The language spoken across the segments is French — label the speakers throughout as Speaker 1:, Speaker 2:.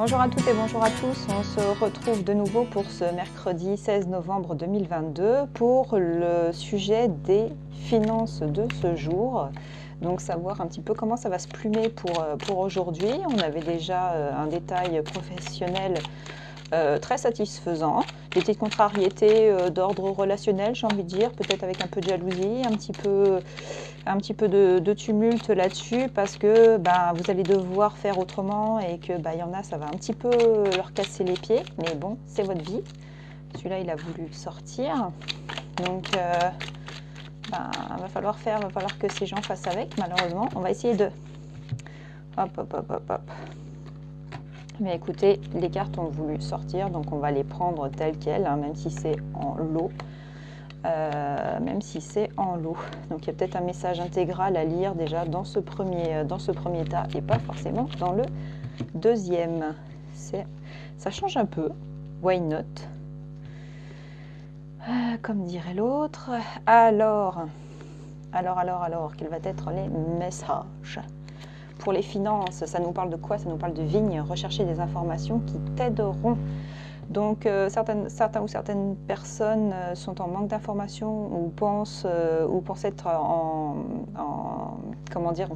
Speaker 1: Bonjour à toutes et bonjour à tous, on se retrouve de nouveau pour ce mercredi 16 novembre 2022 pour le sujet des finances de ce jour. Donc savoir un petit peu comment ça va se plumer pour aujourd'hui. On avait déjà un détail professionnel très satisfaisant, des petites contrariétés d'ordre relationnel, j'ai envie de dire, peut-être avec un peu de jalousie, un petit peu de tumulte là-dessus parce que vous allez devoir faire autrement et que y en a, ça va un petit peu leur casser les pieds, mais bon, c'est votre vie. Celui-là, il a voulu sortir, donc va falloir que ces gens fassent avec, malheureusement. On va essayer de... Hop. Mais écoutez, les cartes ont voulu sortir, donc on va les prendre telles quelles, hein, même si c'est en lot. Donc il y a peut-être un message intégral à lire déjà dans ce premier tas et pas forcément dans le deuxième. Ça change un peu. Why not? Comme dirait l'autre. Alors, quels vont être les messages? Pour les finances, ça nous parle de quoi? Ça nous parle de vignes, rechercher des informations qui t'aideront. Donc certaines personnes sont en manque d'informations ou pensent être en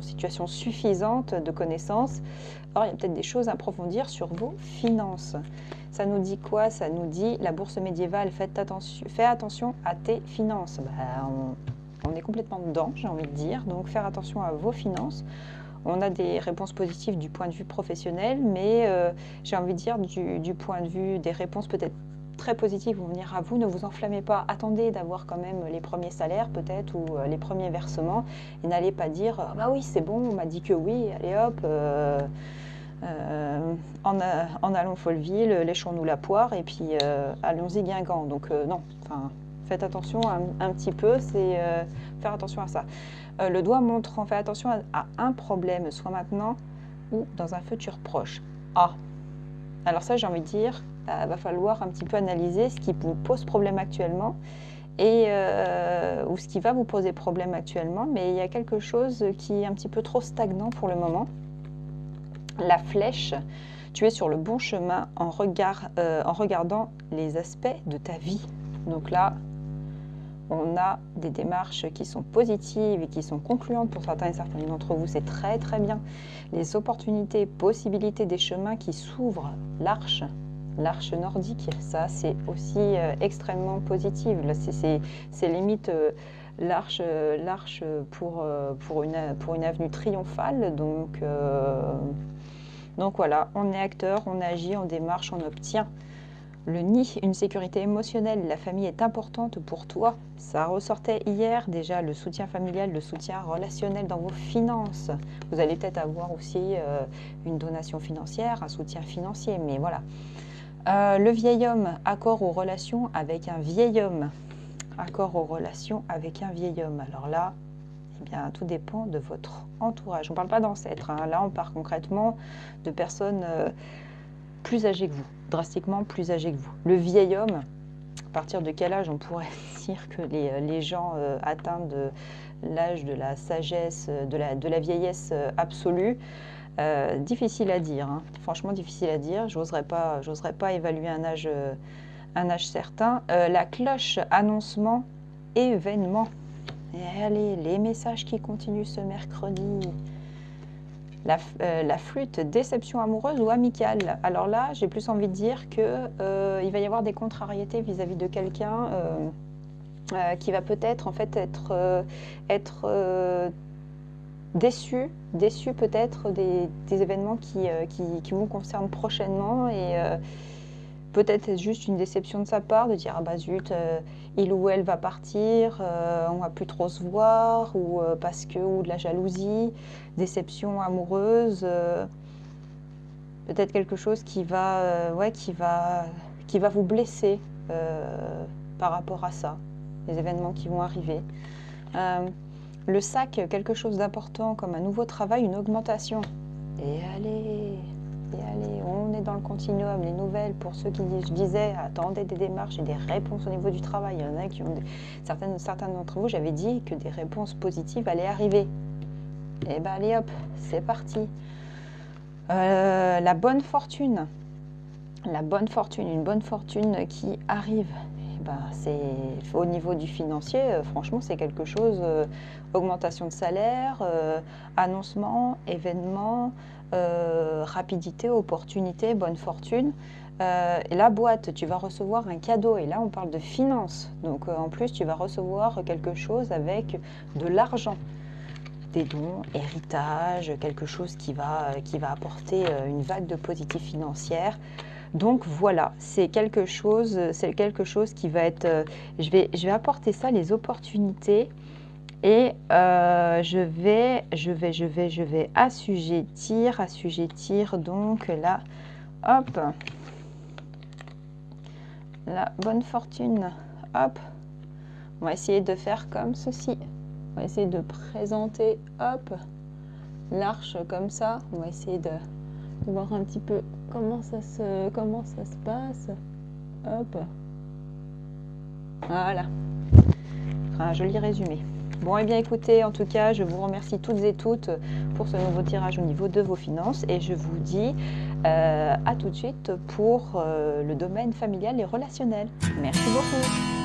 Speaker 1: situation suffisante de connaissances. Or, il y a peut-être des choses à approfondir sur vos finances. Ça nous dit quoi? Ça nous dit la bourse médiévale, fais attention à tes finances. On est complètement dedans, j'ai envie de dire. Donc faire attention à vos finances. On a des réponses positives du point de vue professionnel, mais j'ai envie de dire du point de vue des réponses peut-être très positives vont venir à vous. Ne vous enflammez pas. Attendez d'avoir quand même les premiers salaires peut-être ou les premiers versements et n'allez pas dire « bah oui, c'est bon, on m'a dit que oui, allez hop, en allant Folleville, léchons-nous la poire et puis allons-y Guingamp ». Donc non, faites attention un petit peu, c'est faire attention à ça. Le doigt montrant, faites attention à un problème, soit maintenant ou dans un futur proche. Alors ça, j'ai envie de dire, va falloir un petit peu analyser ce qui vous pose problème actuellement et ou ce qui va vous poser problème actuellement, mais il y a quelque chose qui est un petit peu trop stagnant pour le moment. La flèche, tu es sur le bon chemin en regardant les aspects de ta vie. Donc là, on a des démarches qui sont positives et qui sont concluantes pour certains et certaines d'entre vous, c'est très très bien. Les opportunités, possibilités des chemins qui s'ouvrent, l'arche nordique, ça c'est aussi extrêmement positif. Là, c'est limite l'arche pour une avenue triomphale. Donc voilà, on est acteur, on agit, on démarche, on obtient. Le nid, une sécurité émotionnelle, la famille est importante pour toi. Ça ressortait hier déjà, le soutien familial, le soutien relationnel dans vos finances. Vous allez peut-être avoir aussi une donation financière, un soutien financier, mais voilà. Le vieil homme, accord aux relations avec un vieil homme. Accord aux relations avec un vieil homme. Alors là, tout dépend de votre entourage. On ne parle pas d'ancêtres, hein. Là on parle concrètement de personnes plus âgées que vous, drastiquement plus âgées que vous. Le vieil homme, à partir de quel âge on pourrait dire que les gens atteints de l'âge de la sagesse, de la vieillesse absolue, difficile à dire, hein. Franchement difficile à dire, j'oserais pas évaluer un âge certain. La cloche, annoncement, événement. Et allez, les messages qui continuent ce mercredi. La flûte, déception amoureuse ou amicale. Alors là, j'ai plus envie de dire qu'il va y avoir des contrariétés vis-à-vis de quelqu'un qui va peut-être en fait être déçu peut-être des événements qui vous concernent prochainement et peut-être juste une déception de sa part, de dire « ah bah zut, il ou elle va partir, on va plus trop se voir » ou ou de la jalousie, déception amoureuse, peut-être quelque chose qui va vous blesser par rapport à ça, les événements qui vont arriver. Le sac, quelque chose d'important comme un nouveau travail, une augmentation. Et allez, on est dans le continuum, les nouvelles, pour ceux qui disaient attendez des démarches et des réponses au niveau du travail. Il y en a qui ont certains d'entre vous, j'avais dit que des réponses positives allaient arriver. Et allez hop, c'est parti. La bonne fortune. La bonne fortune, une bonne fortune qui arrive. Eh ben, c'est au niveau du financier, franchement, c'est quelque chose. Augmentation de salaire, annoncement, événement, rapidité, opportunité, bonne fortune. Et la boîte, tu vas recevoir un cadeau. Et là, on parle de finances. Donc, en plus, tu vas recevoir quelque chose avec de l'argent. Des dons, héritage, quelque chose qui va apporter une vague de positif financière. Donc voilà, c'est quelque chose qui va être. Je vais apporter ça, les opportunités, et je vais assujettir donc là, hop, la bonne fortune, hop. On va essayer de faire comme ceci. On va essayer de présenter, hop, l'arche comme ça. On va essayer de voir un petit peu comment ça se passe. Hop. Voilà. Un joli résumé. Bon, eh bien écoutez, en tout cas, je vous remercie toutes et toutes pour ce nouveau tirage au niveau de vos finances, et je vous dis à tout de suite pour le domaine familial et relationnel. Merci beaucoup.